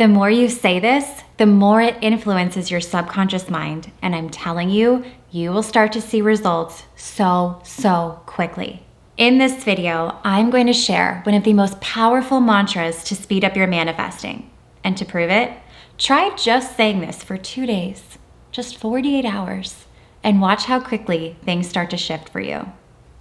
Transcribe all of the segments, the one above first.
The more you say this, the more it influences your subconscious mind. And I'm telling you, you will start to see results so quickly. In this video, I'm going to share one of the most powerful mantras to speed up your manifesting. And to prove it, try just saying this for 2 days, just 48 hours, and watch how quickly things start to shift for you.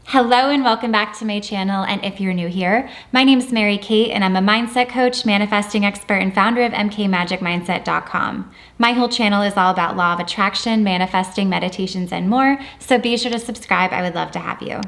Hello and welcome back to my channel, and if you're new here, my name is Mary Kate and I'm a mindset coach, manifesting expert, and founder of mkmagicmindset.com. My whole channel is all about law of attraction, manifesting, meditations, and more, so be sure to subscribe. I would love to have you.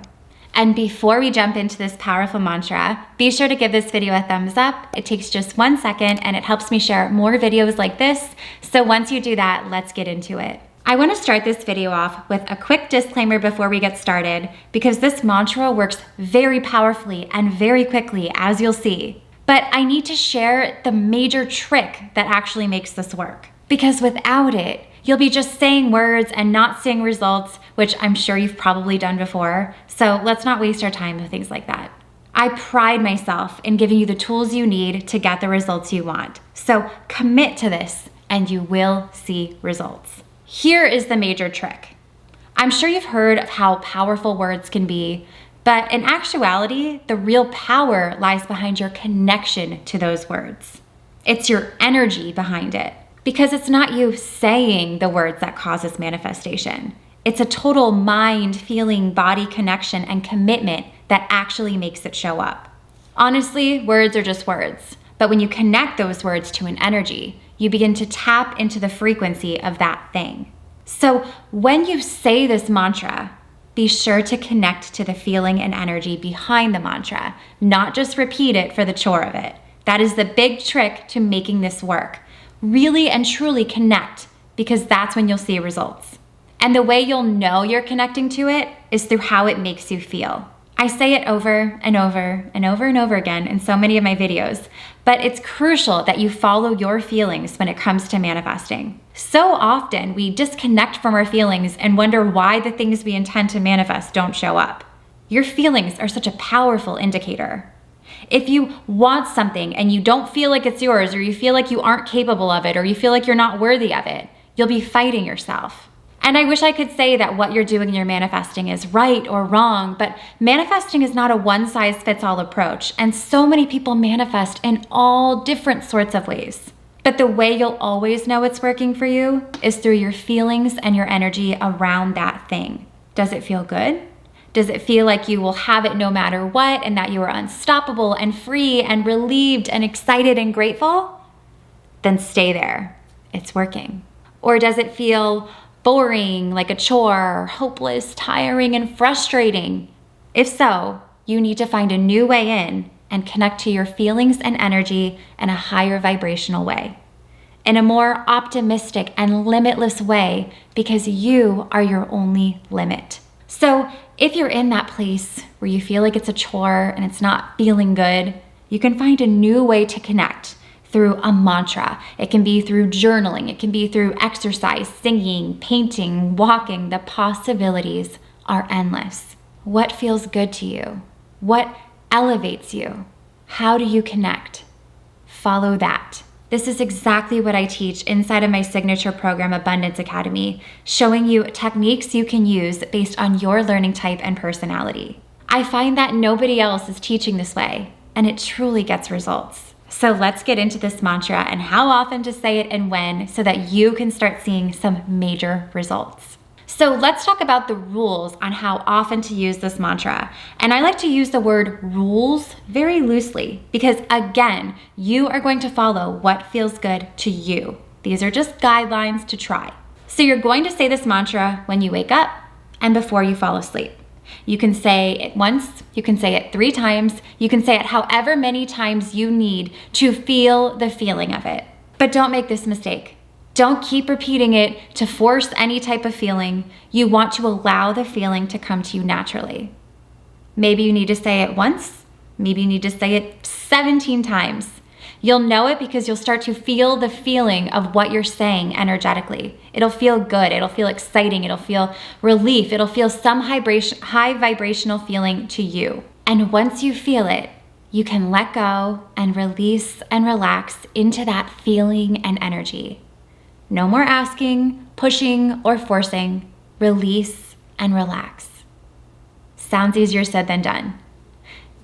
And before we jump into this powerful mantra, be sure to give this video a thumbs up. It takes just 1 second and it helps me share more videos like this. So once you do that, let's get into it. I want to start this video off with a quick disclaimer before we get started, because this mantra works very powerfully and very quickly, as you'll see. But I need to share the major trick that actually makes this work, because without it, you'll be just saying words and not seeing results, which I'm sure you've probably done before. So let's not waste our time with things like that. I pride myself in giving you the tools you need to get the results you want. So commit to this and you will see results. Here is the major trick. I'm sure you've heard of how powerful words can be, but in actuality, the real power lies behind your connection to those words. It's your energy behind it, because it's not you saying the words that causes manifestation. It's a total mind, feeling, body connection and commitment that actually makes it show up. Honestly, words are just words, but when you connect those words to an energy, you begin to tap into the frequency of that thing. So when you say this mantra, be sure to connect to the feeling and energy behind the mantra, not just repeat it for the chore of it. That is the big trick to making this work. Really and truly connect, because that's when you'll see results. And the way you'll know you're connecting to it is through how it makes you feel. I say it over and over and over and over again in so many of my videos, but it's crucial that you follow your feelings when it comes to manifesting. So often we disconnect from our feelings and wonder why the things we intend to manifest don't show up. Your feelings are such a powerful indicator. If you want something and you don't feel like it's yours, or you feel like you aren't capable of it, or you feel like you're not worthy of it, you'll be fighting yourself. And I wish I could say that what you're doing in your manifesting is right or wrong, but manifesting is not a one-size-fits-all approach, and so many people manifest in all different sorts of ways. But the way you'll always know it's working for you is through your feelings and your energy around that thing. Does it feel good? Does it feel like you will have it no matter what, and that you are unstoppable and free and relieved and excited and grateful? Then stay there. It's working. Or does it feel boring, like a chore, hopeless, tiring, and frustrating? If so, you need to find a new way in and connect to your feelings and energy in a higher vibrational way, in a more optimistic and limitless way, because you are your only limit. So if you're in that place where you feel like it's a chore and it's not feeling good, you can find a new way to connect through a mantra. It can be through journaling. It can be through exercise, singing, painting, walking. The possibilities are endless. What feels good to you? What elevates you? How do you connect? Follow that. This is exactly what I teach inside of my signature program, Abundance Academy, showing you techniques you can use based on your learning type and personality. I find that nobody else is teaching this way, and it truly gets results. So let's get into this mantra and how often to say it and when, so that you can start seeing some major results. So let's talk about the rules on how often to use this mantra. And I like to use the word rules very loosely, because again, you are going to follow what feels good to you. These are just guidelines to try. So you're going to say this mantra when you wake up and before you fall asleep. You can say it once, you can say it 3 times, you can say it however many times you need to feel the feeling of it. But don't make this mistake. Don't keep repeating it to force any type of feeling. You want to allow the feeling to come to you naturally. Maybe you need to say it once, maybe you need to say it 17 times. You'll know it because you'll start to feel the feeling of what you're saying energetically. It'll feel good, it'll feel exciting, it'll feel relief, it'll feel some high vibrational feeling to you. And once you feel it, you can let go and release and relax into that feeling and energy. No more asking, pushing, or forcing. Release and relax. Sounds easier said than done.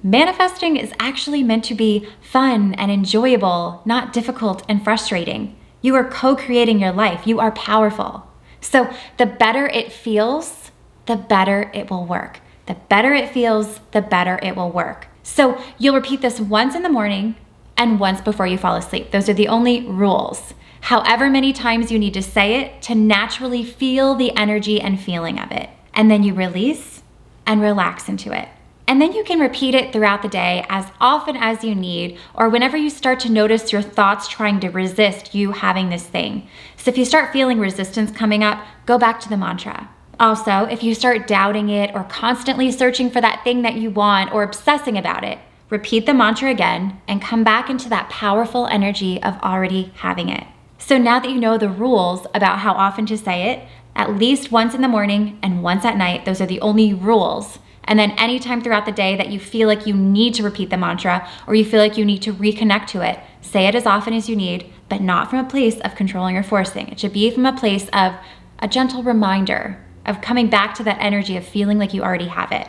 Manifesting is actually meant to be fun and enjoyable, not difficult and frustrating. You are co-creating your life. You are powerful. So the better it feels, the better it will work. The better it feels, the better it will work. So you'll repeat this once in the morning and once before you fall asleep. Those are the only rules. However many times you need to say it to naturally feel the energy and feeling of it. And then you release and relax into it. And then you can repeat it throughout the day as often as you need, or whenever you start to notice your thoughts trying to resist you having this thing. So if you start feeling resistance coming up, go back to the mantra. Also, if you start doubting it or constantly searching for that thing that you want or obsessing about it, repeat the mantra again and come back into that powerful energy of already having it. So now that you know the rules about how often to say it, at least once in the morning and once at night, those are the only rules. And then anytime throughout the day that you feel like you need to repeat the mantra or you feel like you need to reconnect to it, say it as often as you need, but not from a place of controlling or forcing. It should be from a place of a gentle reminder of coming back to that energy of feeling like you already have it.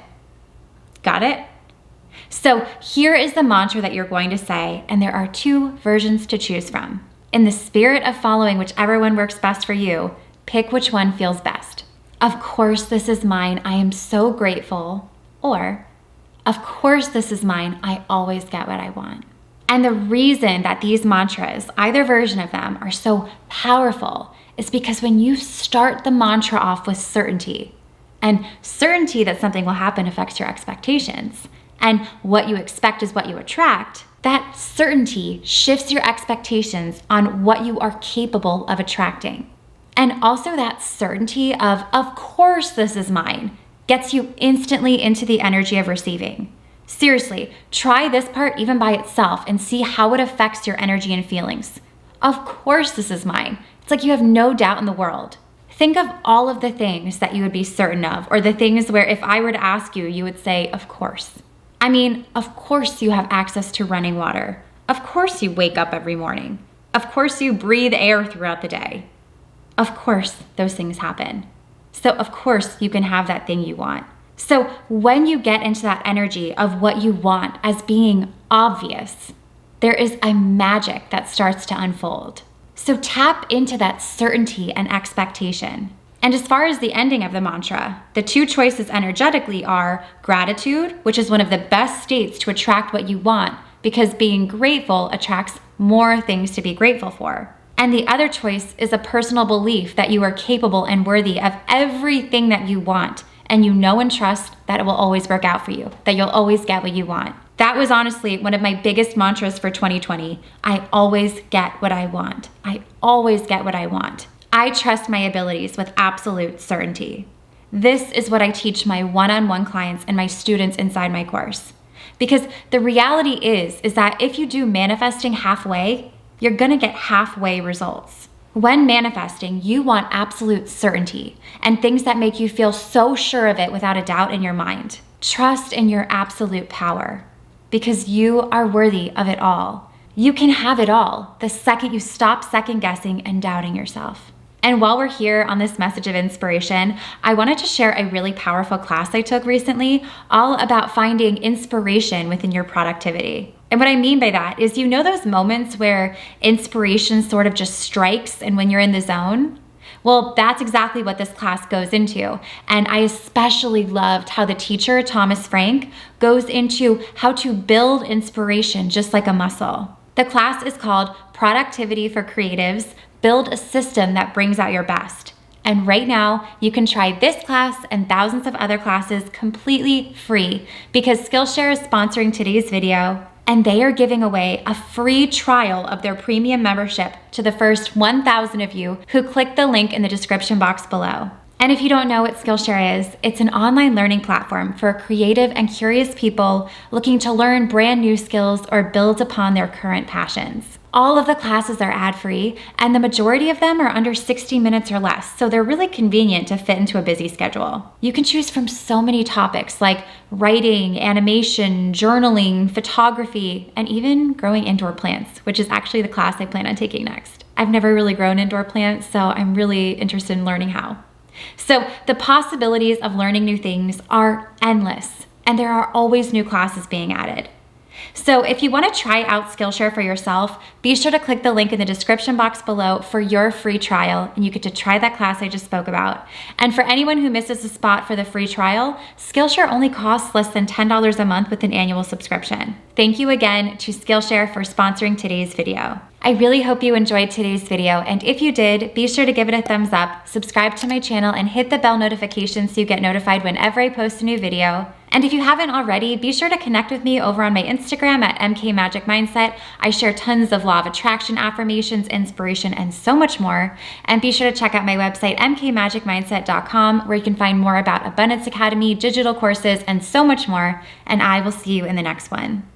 Got it? So here is the mantra that you're going to say, and there are 2 versions to choose from. In the spirit of following whichever one works best for you, pick which one feels best. Of course, this is mine. I am so grateful. Or, of course, this is mine. I always get what I want. And the reason that these mantras, either version of them, are so powerful is because when you start the mantra off with certainty, and certainty that something will happen affects your expectations, and what you expect is what you attract, that certainty shifts your expectations on what you are capable of attracting. And also that certainty of course this is mine, gets you instantly into the energy of receiving. Seriously, try this part even by itself and see how it affects your energy and feelings. Of course this is mine. It's like you have no doubt in the world. Think of all of the things that you would be certain of, or the things where if I were to ask you, you would say, of course. I mean, of course you have access to running water. Of course you wake up every morning. Of course you breathe air throughout the day. Of course those things happen. So of course you can have that thing you want. So when you get into that energy of what you want as being obvious, there is a magic that starts to unfold. So tap into that certainty and expectation. And as far as the ending of the mantra, the 2 choices energetically are gratitude, which is one of the best states to attract what you want because being grateful attracts more things to be grateful for. And the other choice is a personal belief that you are capable and worthy of everything that you want. And you know and trust that it will always work out for you, that you'll always get what you want. That was honestly one of my biggest mantras for 2020. I always get what I want. I always get what I want. I trust my abilities with absolute certainty. This is what I teach my one-on-one clients and my students inside my course. Because the reality is that if you do manifesting halfway, you're gonna get halfway results. When manifesting, you want absolute certainty and things that make you feel so sure of it without a doubt in your mind. Trust in your absolute power because you are worthy of it all. You can have it all the second you stop second guessing and doubting yourself. And while we're here on this message of inspiration, I wanted to share a really powerful class I took recently all about finding inspiration within your productivity. And what I mean by that is, you know those moments where inspiration sort of just strikes and when you're in the zone? Well, that's exactly what this class goes into. And I especially loved how the teacher, Thomas Frank, goes into how to build inspiration just like a muscle. The class is called Productivity for Creatives, Build a System that Brings Out Your Best. And right now, you can try this class and thousands of other classes completely free because Skillshare is sponsoring today's video, and they are giving away a free trial of their premium membership to the first 1,000 of you who click the link in the description box below. And if you don't know what Skillshare is, it's an online learning platform for creative and curious people looking to learn brand new skills or build upon their current passions. All of the classes are ad-free, and the majority of them are under 60 minutes or less, so they're really convenient to fit into a busy schedule. You can choose from so many topics like writing, animation, journaling, photography, and even growing indoor plants, which is actually the class I plan on taking next. I've never really grown indoor plants, so I'm really interested in learning how. So the possibilities of learning new things are endless, and there are always new classes being added. So if you want to try out Skillshare for yourself, be sure to click the link in the description box below for your free trial, and you get to try that class I just spoke about. And for anyone who misses a spot for the free trial, Skillshare only costs less than $10 a month with an annual subscription. Thank you again to Skillshare for sponsoring today's video. I really hope you enjoyed today's video, and if you did, be sure to give it a thumbs up, subscribe to my channel, and hit the bell notification so you get notified whenever I post a new video. And if you haven't already, be sure to connect with me over on my Instagram at MKMagicMindset. I share tons of law of attraction affirmations, inspiration, and so much more. And be sure to check out my website, mkmagicmindset.com, where you can find more about Abundance Academy, digital courses, and so much more. And I will see you in the next one.